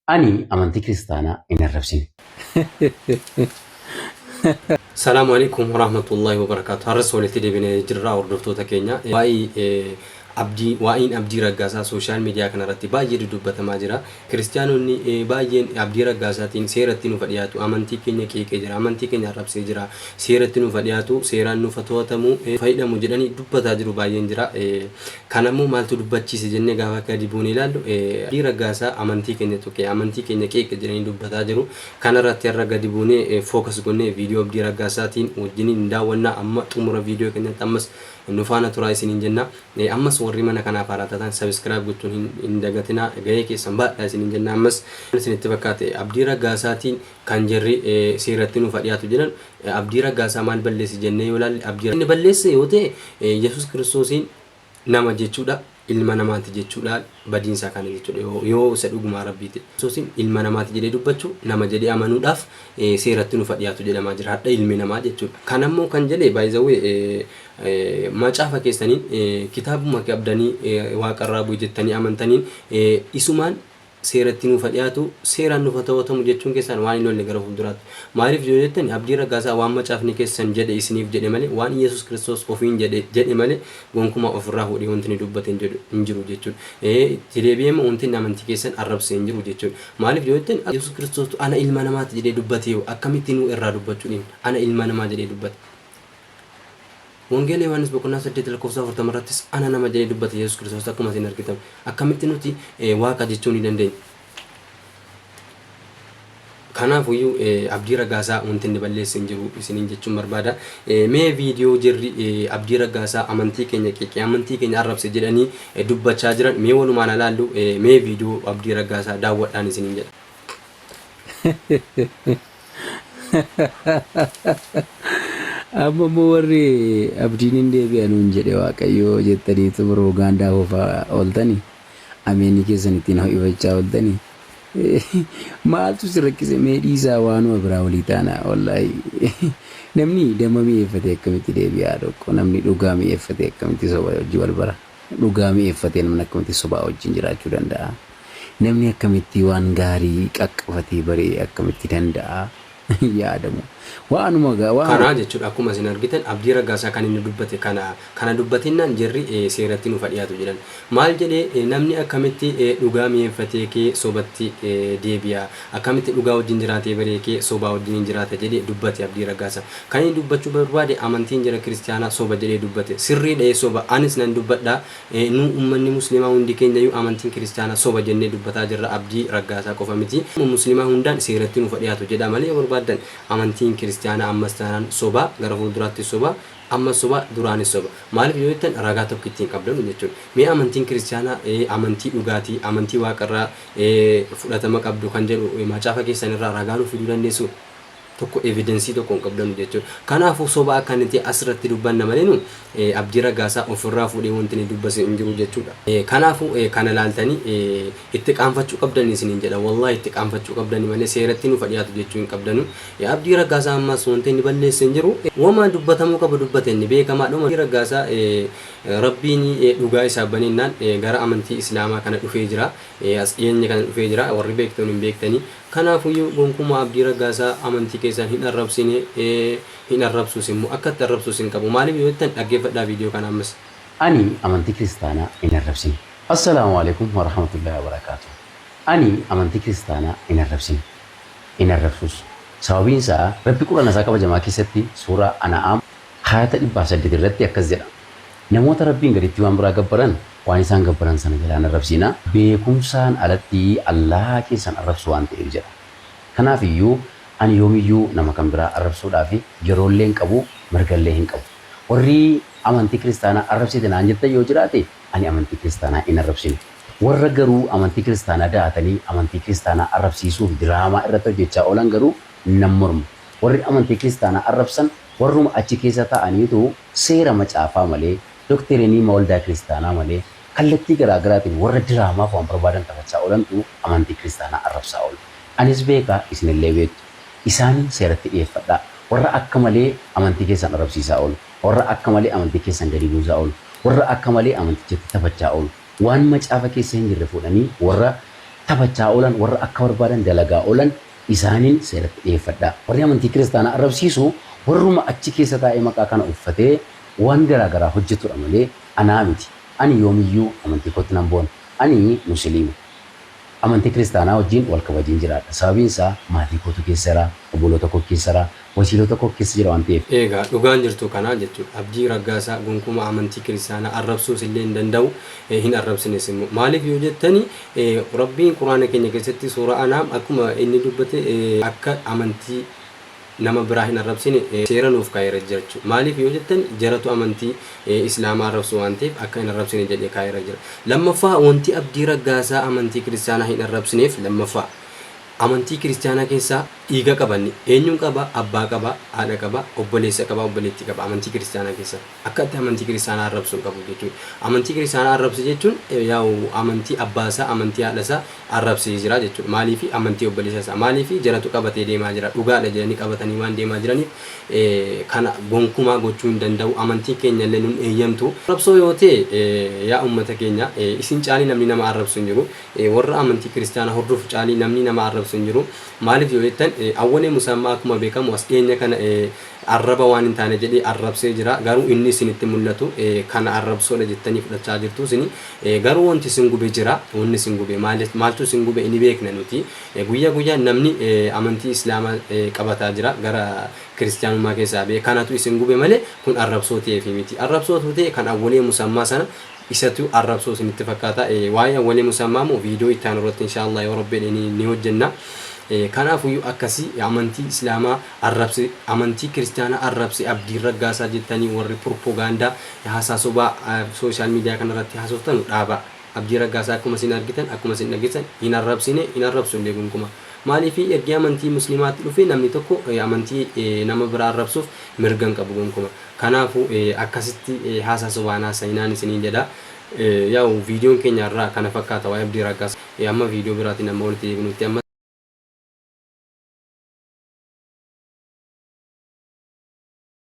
Ani amantii kiristaanaa hin arrabsine. السلام عليكم ورحمة الله وبركاته. هرسول تدبين جرّا وردفتو تكينيا. وائن أبدي رجاسا سوشيال ميديا كنا رتي باجي ردوبة ماجرا كريستيانو ني باجين أبدي رجاسا تين سيرتينو فدياتو أمانتي كينيا كي كجرا أمانتي كينيا رب سيجرا سيرتينو فدياتو سيرانو فتواتمو فايدا مجراني دوبة تاجرو باجين جرا كانمو مالتو دوبة تشي سجنة غاوا كديبوني لالو أبدي رجاسا أمانتي كينيا تو كي أمانتي كينيا كي كجراني دوبة تاجرو كان رتي رجا ديبوني فوكس غني فيديو أبدي رجاسا تين وجني نداونا أما تمر فيديو كينيا تمس نفانا تراي سنين جنة أمس ورّيمنا كنا فاراتان سبسكرايب قلتون إن دعتنا جاي كي سنبا سنين جنة أمس سنتبكات أبديرا غاساتين كان جري سيرتينو فدياتو جنن أبديرا غاسا مان بلّس جنة ولا أبديرا إن بلّس يوتي يسوع كريستوسين نام جيتشودا ilma namaati jechuudha badiinsa kana jechuudha yoo sadhuguma rabbiiti soosin ilma namaati jedhee dubbachuu nama jedhee amanuudhaaf seeratti nu fadhiyaatu jedhamaa jira hadha ilmi namaa jechuudha kanammoo kan jedhee baay'izawee macaafa keessaniin kitaabuma qabdanii waaqarraa bu'e jettanii amantaniin isumaan seeratti nu fadhiyaatu seeraan nu fatawatamu jechuun keessan waan inni olle gara fuulduraatti maaliif yoo jettan abdii ragaasaa waan macaafni keessan jedhe isiniif jedhe malee waan Yesuus Kiristoos ofiin jedhe malee gonkuma ofirraa fuudhee wanti ni dubbate hin jiru jechuudha tileebiyeema wanti amantii keessan arrabsee hin jiru jechuudha maaliif yoo jettan Yesuus Kiristoos ana ilma namaati jedhee dubbate akkamitti nu irraa dubbachuudhaan ana ilma namaa jedhee dubbate Wangele Yohaannis boqonnaa 8 lakkoofsa 40 irrattis ana nama jedhee dubbate Yesuus Kiristoos akkuma isin argitan akkamitti nuti waaqa jechuu ni dandeenya. Kanaafuyyuu abdii ragaasaa wanti inni balleesse hin jiru isiniin jechuun barbaada. Mee viidiyoo jirri abdii ragaasaa amantii keenya qeeqee amantii keenya arrabse jedhanii dubbachaa jiran mee walumaan ilaallu mee viidiyoo abdii ragaasaa daawwadhaan isiniin jedha. Amma warri abdiin deebi'anuun jedhe waaqayyoo jettaniitu propagaandaa oofaa ooltanii ameenii keessan ittiin ho'ifachaa ooltanii maaltu si rakkise mee dhiisaa waanuma biraa olii taana wallaahi namni damma mi'eeffate akkamitti deebi'aa tokko namni dhugaa mi'eeffate akkamitti soba hojii wal bara dhugaa mi'eeffate namni akkamitti sobaa wajjin jiraachuu danda'a namni akkamitti waan gaarii qaqqafatee baree akkamitti danda'a yaadamu waanuma kana jechuudha akkuma isin argitan abdii ragaasaa kan inni dubbate kana dubbatinaan jirri seeratti nu fadhiyaatu jedhan maal jedhee namni akkamitti dhugaa mi'eeffatee kee sobatti deebi'a akkamitti dhugaa wajjin jiraatee baree kee sobaa wajjin jiraata jedhee dubbate abdii ragaasaa kan inni dubbachuu barbaade amantiin jira kiristaanaa soba jedhee dubbate sirrii dha'ee soba anis nan dubbadha nu ummanni musliimaa hundi keenyayyuu amantiin kiristaanaa soba jennee dubbataa jirra abdii ragaasaa qofa miti musliimaa hundaan seeratti nu fadhiyaatu jedha malee barbaadan amantiin kiristaanaa ammas taanaan soba gara fuulduraatti soba amma soba duraanis soba maaliif yoo jettan ragaa tokko ittiin qabdan jechuudha mee amantiin kiristaanaa amantii dhugaatii amantii waaqarraa fudhatama qabdu kan jedhu macaafa keessan irraa ragaa nu fiduu dandeessu tokko evidensii tokko qabdan jechuudha kanaafuu soba akkanatti asirratti dubbanna malee nu abdii ragaasaa ofirraa fuudhee wanti ni dubbase hin jiru jechuudha kanaafuu kana laaltanii itti qaanfachuu qabdan isiniin jedha wallahi itti qaanfachuu qabdan malee seeratti nu fadhiyaatu jechuu hin qabdanu abdii ragaasaa ammas wanti inni balleesse hin jiru wama dubbatamuu qaba dubbate inni beekamaadha abdii ragaasaa rabbiin dhugaa isaa baninnaan gara amantii islaamaa kana dhufee jira as dhiyeenya kana dhufee jira warri beektan hin beektanii kanaafuyyuu gonkuma abdii ragaasaa amantii keessan hin arrabsine hin arrabsuus immoo akka itti arrabsuus hin qabu maaliif yoo jettan dhaggeeffadhaa viidiyoo kana ammas Ani amantii kiristaanaa hin arrabsine. Assalaamu alaikum wa rahmatullahi wa barakatuh. Ani amantii kiristaanaa hin arrabsine. Hin arrabsuus. Sababiin isaa rabbi quraana isaa kabajamaa keessatti suuraa An'aam ayata 8 irratti akkas jedha. Namoota rabbiin gaditti waan biraa gabbaran waan isaan gabbaran sana jalaan arrabsiina beekumsaan alatti Allah keessan arrabsu waan ta'eef jedha. Kanaafiyyuu ani yoomiyyuu nama kan biraa arrabsuudhaaf yeroollee hin qabu mirgallee hin qabu. Warri amantii kiristaanaa arrabsite naan jetta yoo jiraate ani amantii kiristaanaa hin arrabsine. Warra garuu amantii kiristaanaa da'atanii amantii kiristaanaa arrabsiisuuf diraamaa irratti hojjechaa oolan garuu nan morma. Warri amantii kiristaanaa arrabsan warruma achi keessa ta'aniitu seera macaafaa malee dokterinii mawaldaa kiristaanaa malee kallattii garaagaraatiin warra diraamaaf waan barbaadan taphachaa oolantu amantii kiristaanaa arrabsaa oolu. Anis beekaa isinillee beektu. Isaan seeratti dhiyeeffadhaa. Warra akka malee amantii keessan arrabsiisaa oolu. Warra akka malee amantii keessan gadi buusaa oolu. Warra akka malee amantichatti taphachaa oolu. Waan macaafa keessa hin jirre fuudhanii warra taphachaa oolan warra akka barbaadan dalagaa oolan isaaniin seeratti dhiyeeffadha. Warri amantii kiristaanaa arrabsiisu warruma achi keessa taa'ee maqaa kana uffatee waan garaagaraa hojjetudha malee anaa miti. Ani yoomiyyuu amantii kootti nan boona. Ani musliima. Amantii kiristaanaa wajjin wal kabajiin jiraadha. Sababiin isaa maatii kootu keessa jira, obboloota koo keessa jira, wasiilota koo keessa jira waan ta'eef. Egaa dhugaan jirtu kanaa jechuudha. Abdii Raggaasaa gonkumaa amantii kiristaanaa arrabsuus illee hin danda'u, hin arrabsines immoo. Maaliif yoo jettani Rabbiin Quraana keenya keessatti suuraa Anaam akkuma inni dubbate akka amantii nama biraa hin arrabsine seera nuuf kaa'eera jechuudha. Maaliif yoo jettan jaratu amantii Islaamaa arrabsu waan ta'eef akka hin arrabsine jedhee kaa'eera jira. Lammaffaa wanti Abdii Raggaasaa amantii kiristaanaa hin arrabsineef lammaffaa amantii kiristaanaa keessaa dhiiga qabanni eenyuun qaba abbaa qaba haadha qaba obboleessa qaba obboleettii qaba amantii kiristaanaa keessa akka itti amantii kiristaanaa arrabsuun qabu jechuudha. Amantii kiristaanaa arrabsu jechuun yaa'u amantii abbaasaa amantii haadhasaa arrabsee jira jechuudha. Maaliif amantii obboleessasaa maaliif jaratu qabatee deemaa jira dhugaadha jedhanii qabatanii waan deemaa jiraniif kana gonkumaa gochuu hin danda'u amantii keenya illee nun eeyyamtu. Arrabsoo yoo ta'e yaa ummata keenya isin caalii namni nama arrabsu hin jiru warra amantii kiristaanaa hordofu caalii namni nama arrabsu hin jiru. Maaliif yoo jettan awwalee musammaa akkuma beekamu as dhiyeenya kana arraba waan hin taane jedhee arrabsee jira garuu inni isinitti mul'atu kana arrabsoodha jettanii fudhachaa jirtu isini garuu wanti isin gube jira wanni isin gube maaltu isin gube inni beekna nuti guyyaa guyyaa namni amantii islaamaa qabataa jira gara kiristaanummaa keessaa bee kanatu isin gube malee kun arrabsoo ta'eef miti arrabsootu ta'e kan awwalee musammaa sana isatu arrabsoo isinitti fakkaata waa'ee awwalee musammaa moo viidiyoo itti aanu irratti inshaallah yoo rabbi ni hojjenna. Kanaafuu akkasii amantii islaamaa arrabse amantii kiristaanaa arrabse Abdii Raggaasaa jettanii warri propagaandaa haasaa sobaa sooshaal miidiyaa kanarratti haasoftan dhaaba. Abdii Raggaasaa akkuma isin argitan akkuma isin dhageessan hin arrabsine hin arrabsu illee gonkumaa. Maaliif ergi amantii musliimaatti dhufe namni tokko amantii nama biraa arrabsuuf mirga hin qabu gonkumaa. Kanaafuu akkasitti haasaa sobaan haasa'inaan isiniin jedha. Yaa'u viidiyoon keenya irraa kana fakkaata waa'ee Abdii Raggaasaa amma viidiyoo biraatiin amma walitti deebinutti amma